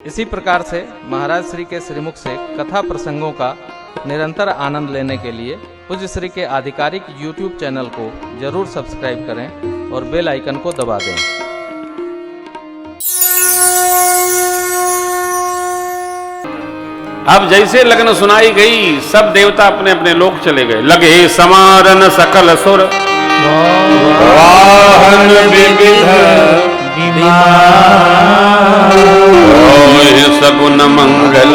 इसी प्रकार से महाराज श्री के श्रीमुख से कथा प्रसंगों का निरंतर आनंद लेने के लिए पूज्य श्री के आधिकारिक YouTube चैनल को जरूर सब्सक्राइब करें और बेल आइकन को दबा दें। अब जैसे लगन सुनाई गई, सब देवता अपने अपने लोक चले गए। लगे समारन सकल सुर वाहन विविध सगुन मंगल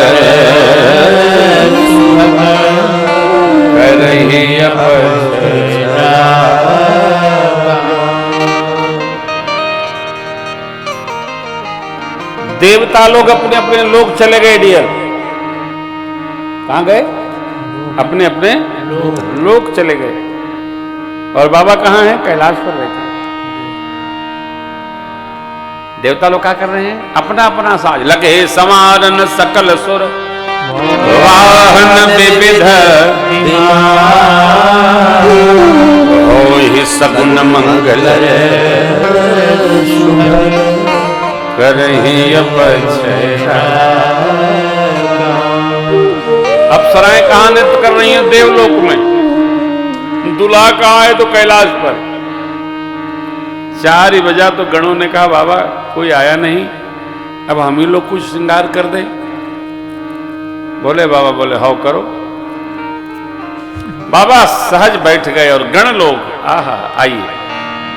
करहि देवता लोग अपने अपने लोग चले गए। डियर कहां गए? अपने अपने लोग चले गए। और बाबा कहां हैं? कैलाश पर बैठे। देवता लोग क्या कर रहे हैं? अपना अपना साज। लगे समारन सकल सुर वाहन विविध होहि सगुन मंगल करहि अप्सराएं कहां नृत्य कर रही हैं? देवलोक में। दूल्हा कहां है? तो कैलाश पर। 4 ही बजा तो गणों ने कहा बाबा कोई आया नहीं, अब हम ही लोग कुछ श्रृंगार कर दे। बोले बाबा, बोले हाउ करो। बाबा सहज बैठ गए और गण लोग आहा आइए।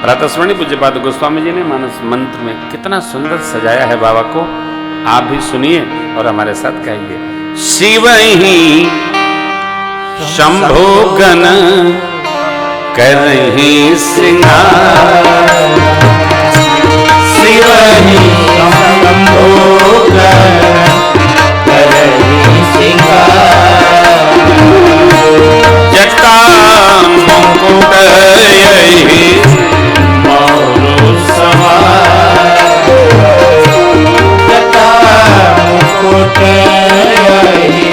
प्रातस्मरणि पूज्यपाद गोस्वामी जी ने मानस मंत्र में कितना सुंदर सजाया है बाबा को। आप भी सुनिए और हमारे साथ कहिए। शिव ही शंभो गण करहि श्रृंगार, शिव ही शंभो गण करहि श्रृंगार, जटा मुकुट यही मौरु सवार, जटा मुकुट यही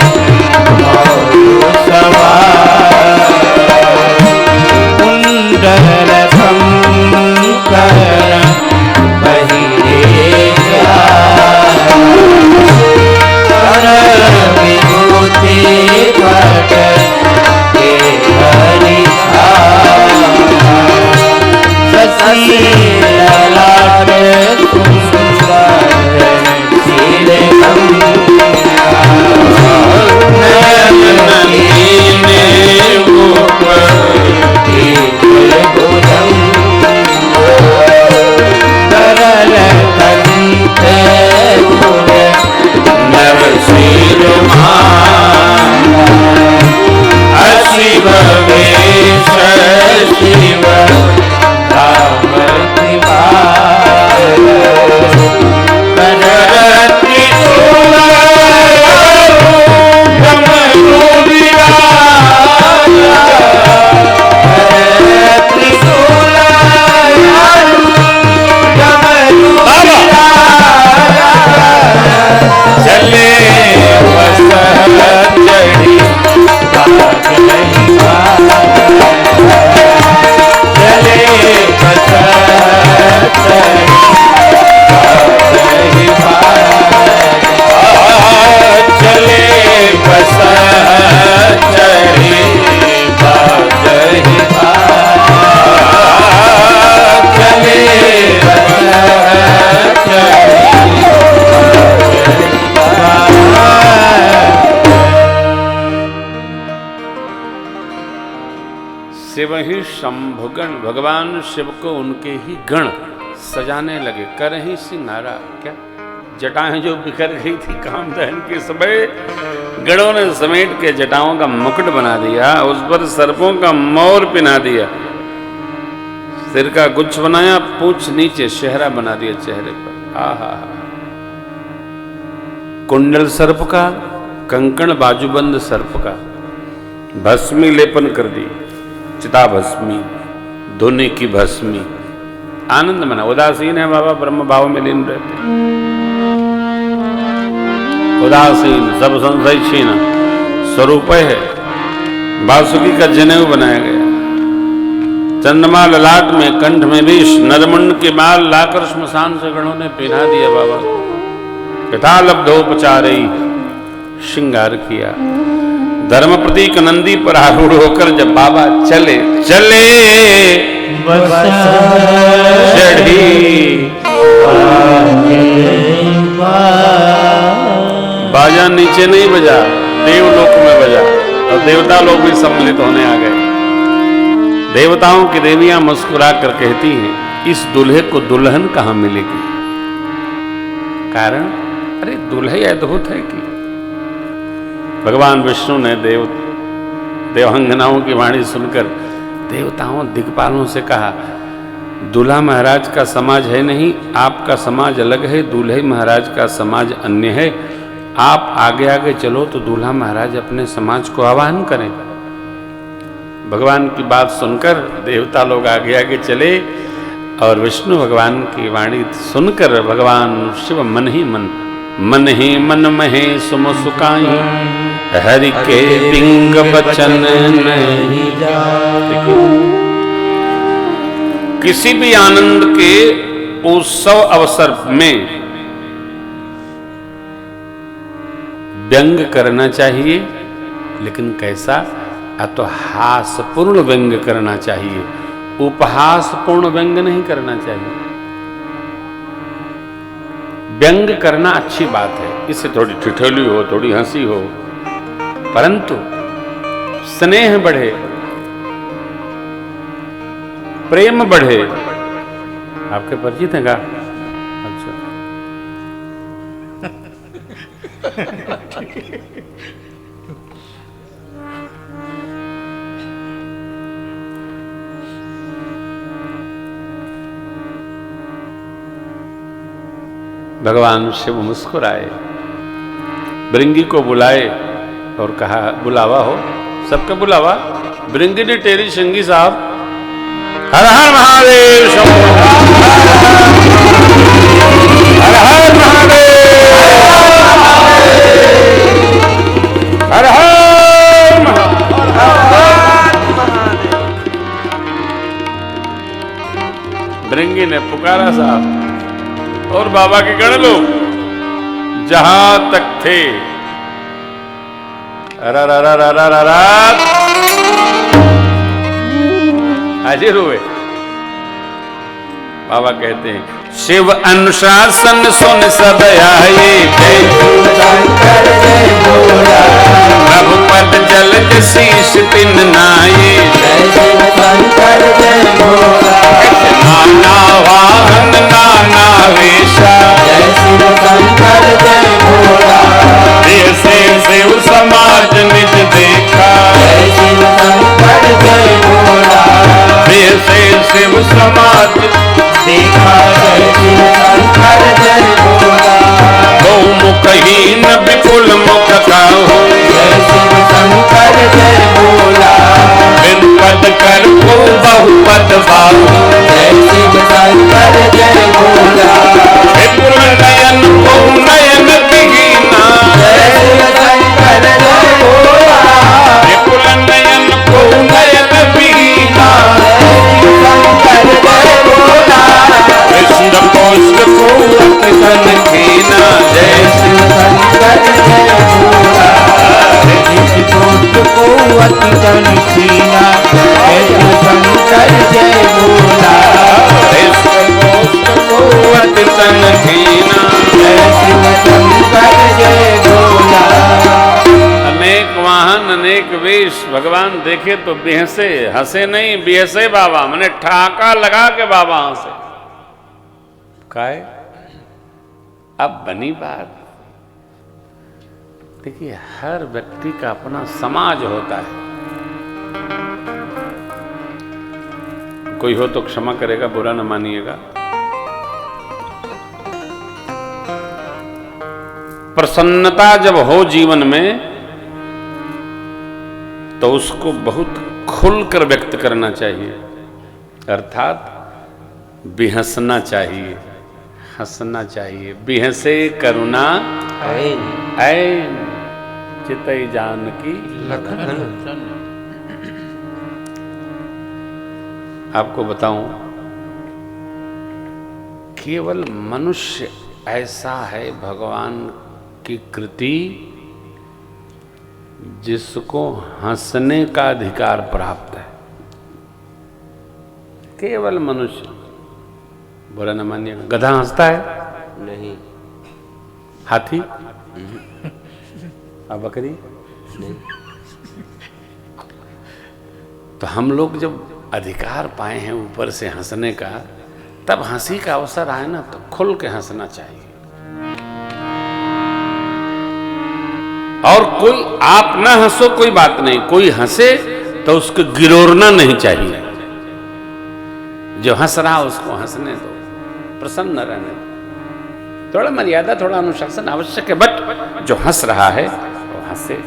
मौरु सवार, कुंडल कंकर बहिरे जाय, कर विभूति पट के हरि शशि ललाट सुंदर शील शिव ही शंभुगण, भगवान शिव को उनके ही गण सजाने लगे। कर ही सिंगारा, क्या जटाएं जो बिखर गई थी कामदहन के समय, गणों ने समेट के जटाओं का मुकुट बना दिया, उस पर सर्पों का मोर पिना दिया, सिर का गुच्छ बनाया, पूंछ नीचे शहरा बना दिया चेहरे पर। आहा, कुंडल सर्प का, कंकण बाजूबंद सर्प का, भस्मी लेपन कर दी, चिता भस्मी, धुनि की भस्मी, आनंद मना। उदासीन है बाबा, ब्रह्म भाव में लीन रहते, उदासीन, सब संशय छीन स्वरूप है। बासुकी का जनेऊ बनाया गया, चंद्रमा ललाट में, कंठ में विष, नरमुंड के बाल लाकर श्मशान से गणों ने पहना दिया बाबा। यथालब्धोपचारे श्रृंगार किया। धर्म प्रतीक नंदी पर आरूढ़ होकर जब बाबा चले चले चढ़ी बाजा नीचे नहीं बजा, देवलोक में बजा और देवता लोग भी सम्मिलित होने आ गए। देवताओं की देवियां मुस्कुरा कर कहती हैं, इस दूल्हे को दुल्हन कहां मिलेगी? कारण अरे दूल्हे अद्भुत है कि भगवान विष्णु ने देवांगनाओं की वाणी सुनकर देवताओं दिक्पालों से कहा, दूल्हा महाराज का समाज है नहीं, आपका समाज अलग है, दूल्हे महाराज का समाज अन्य है। आप आगे आगे चलो तो दूल्हा महाराज अपने समाज को आह्वान करें। भगवान की बात सुनकर देवता लोग आगे आगे चले और विष्णु भगवान की वाणी सुनकर भगवान शिव मन ही मन महे सुम सुकाई, हरि के पिंग बचन नहीं जाए। किसी भी आनंद के उत्सव अवसर में व्यंग करना चाहिए, लेकिन कैसा? तो हासपूर्ण व्यंग करना चाहिए, उपहासपूर्ण व्यंग नहीं करना चाहिए। व्यंग करना अच्छी बात है, इससे थोड़ी ठिठोली हो, थोड़ी हंसी हो, परंतु स्नेह बढ़े, प्रेम बढ़े। आपके परिचित हैं क्या? अच्छा भगवान शिव मुस्कुराए, भृंगी को बुलाए और कहा, बुलावा हो, सबका बुलावा। भृंगी ने टेरी शंगी साहब, हर हर महादेव शंभो, हर हर महादेव, हर हर महादेव। भृंगी ने पुकारा साहब और बाबा के गण लोग जहां तक थे हाजिर हुए। बाबा कहते हैं, शिव अनुशासन सुन सब आए, प्रभु पद जलद शीश तिन नाये, नाना वाहन नाना वेशा, जैसे शिव समाज निज देखा, जैसे शिव समाज देखा, बहुमुखहीन विपुल मुख काहू, बिन पद कर को बहुपद बाहु, विपुल नयन को नयन विहीना, विपुल नयन को नयन विहीना, कृष्ण कोष्ठ को अतन कीना, जय शिव शंकर जय भोला, कृष्ण कोष्ठ को अतन कीना, जय शिव शंकर जय भोला, कृष्ण कोष्ठ को अतन कीना, जय शिव शंकर जय भोला। अनेक वाहन अनेक वेश, भगवान देखे तो बेहसे, हंसे नहीं बेहसे बाबा, मैंने ठाका लगा के बाबा हंसे। काय अब बनी बात, देखिए हर व्यक्ति का अपना समाज होता है। कोई हो तो क्षमा करेगा, बुरा न मानिएगा। प्रसन्नता जब हो जीवन में तो उसको बहुत खुलकर व्यक्त करना चाहिए, अर्थात बिहसना चाहिए, हंसना चाहिए। बिहसे करुणा ऐन चितई जानकी लखन। आपको बताऊं, केवल मनुष्य ऐसा है भगवान की कृति जिसको हंसने का अधिकार प्राप्त है। केवल मनुष्य, बुरा न मानिएगा, गधा हंसता है? नहीं। हाथी? और बकरी? नहीं। तो हम लोग जब अधिकार पाए हैं ऊपर से हंसने का, तब हंसी का अवसर आए ना तो खुल के हंसना चाहिए। और कोई आप ना हंसो कोई बात नहीं, कोई हंसे तो उसको गिरोरना नहीं चाहिए। जो हंस रहा उसको हंसने दो, प्रसन्न रहने दो। थोड़ा मर्यादा, थोड़ा अनुशासन आवश्यक है, बट जो हंस रहा है वो हंसे।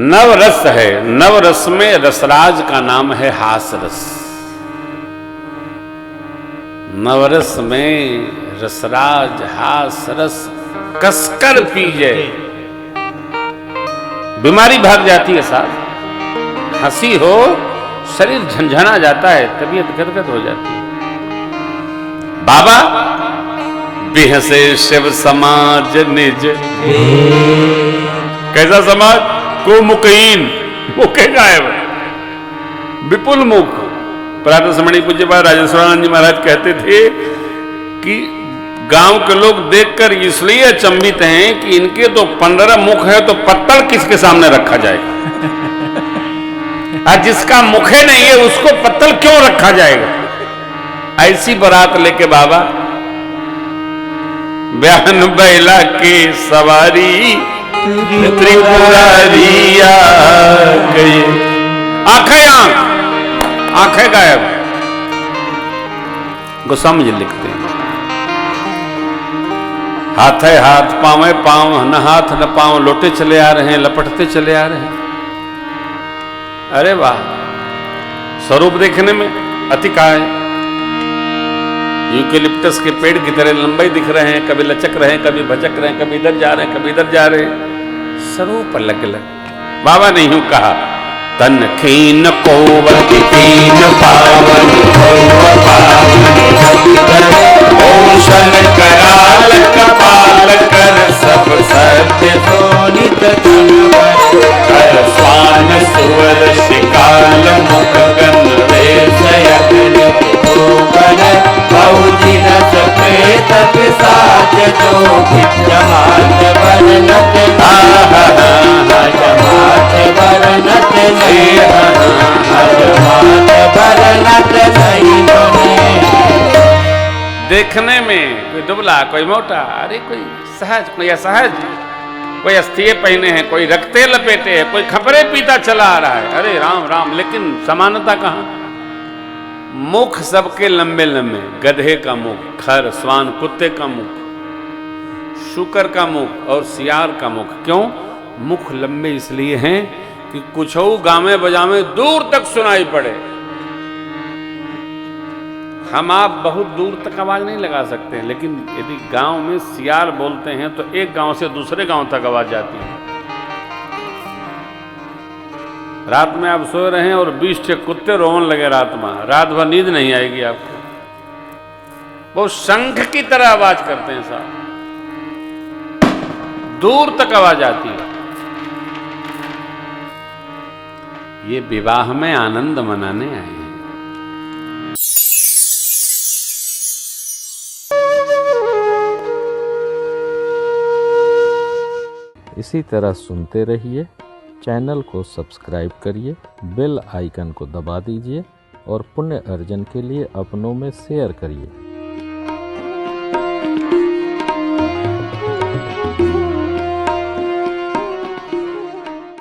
नवरस है, नवरस में रसराज का नाम है हास रस। नवरस में रसराज हास रस कसकर पीजे, बीमारी भाग जाती है साहब। हंसी हो शरीर झंझना जाता है, तबीयत गदगद हो जाती है। बाबा बिहसे शिव समाज निज, कैसा समाज? को मुकहीन, मुखे गायब, विपुल मुख। प्रातः समणी पूज्य राजेश्वरानंद जी महाराज कहते थे कि गांव के लोग देखकर इसलिए अचंभित हैं कि इनके तो 15 मुख है, तो पत्तल किसके सामने रखा जाएगा? और जिसका मुखे नहीं है उसको पत्तल क्यों रखा जाएगा? ऐसी बारात लेके बाबा बयान बैला की सवारी त्रिपुरारी आ गई। आंखें आंखें गायब। गोस्वामी जी लिखते हैं, हाथ है हाथ, पांव है पांव, न हाथ न पांव, लोटे चले आ रहे हैं, लपटते चले आ रहे हैं। अरे वाह, स्वरूप देखने में अति काय। यूकेलिप्टस के पेड़ की तरह लंबाई दिख रहे हैं, कभी लचक रहे हैं, कभी भचक रहे हैं, कभी इधर जा रहे हैं, कभी इधर जा रहे हैं। स्वरूप अलग अलग। बाबा ने यूं कहा, तन खीन कोवति तीन पावन, भूषण कराल कपाल कर, सब सत्य सोनित कर, स्वान सुवर शिकाल मुख गन वेशयन बहुजी रस प्रेत पिशाच जो जमात बरनत, जमात बरनत नहीं, जमात बरनत नहीं बने। देखने में कोई दुबला, कोई मोटा, अरे कोई सहज, कोई असहज, कोई अस्थिये पहने हैं, कोई रखते लपेटे है, कोई खपरे पीता चला आ रहा है। अरे राम राम, लेकिन समानता कहाँ? मुख सबके लंबे लंबे, गधे का मुख, खर स्वान कुत्ते का मुख, शुकर का मुख और सियार का मुख। क्यों मुख लंबे? इसलिए हैं कि कुछ गामे बजामे दूर तक सुनाई पड़े। हम आप बहुत दूर तक आवाज नहीं लगा सकते, लेकिन यदि गांव में सियार बोलते हैं तो एक गांव से दूसरे गांव तक आवाज जाती है। रात में आप सो रहे हैं और 20 कुत्ते रोवन लगे रात में, रात भर नींद नहीं आएगी आपको। वो शंख की तरह आवाज करते हैं साहब, दूर तक आवाज आती है। ये विवाह में आनंद मनाने आए हैं। इसी तरह सुनते रहिए, चैनल को सब्सक्राइब करिए, बेल आइकन को दबा दीजिए और पुण्य अर्जन के लिए अपनों में शेयर करिए।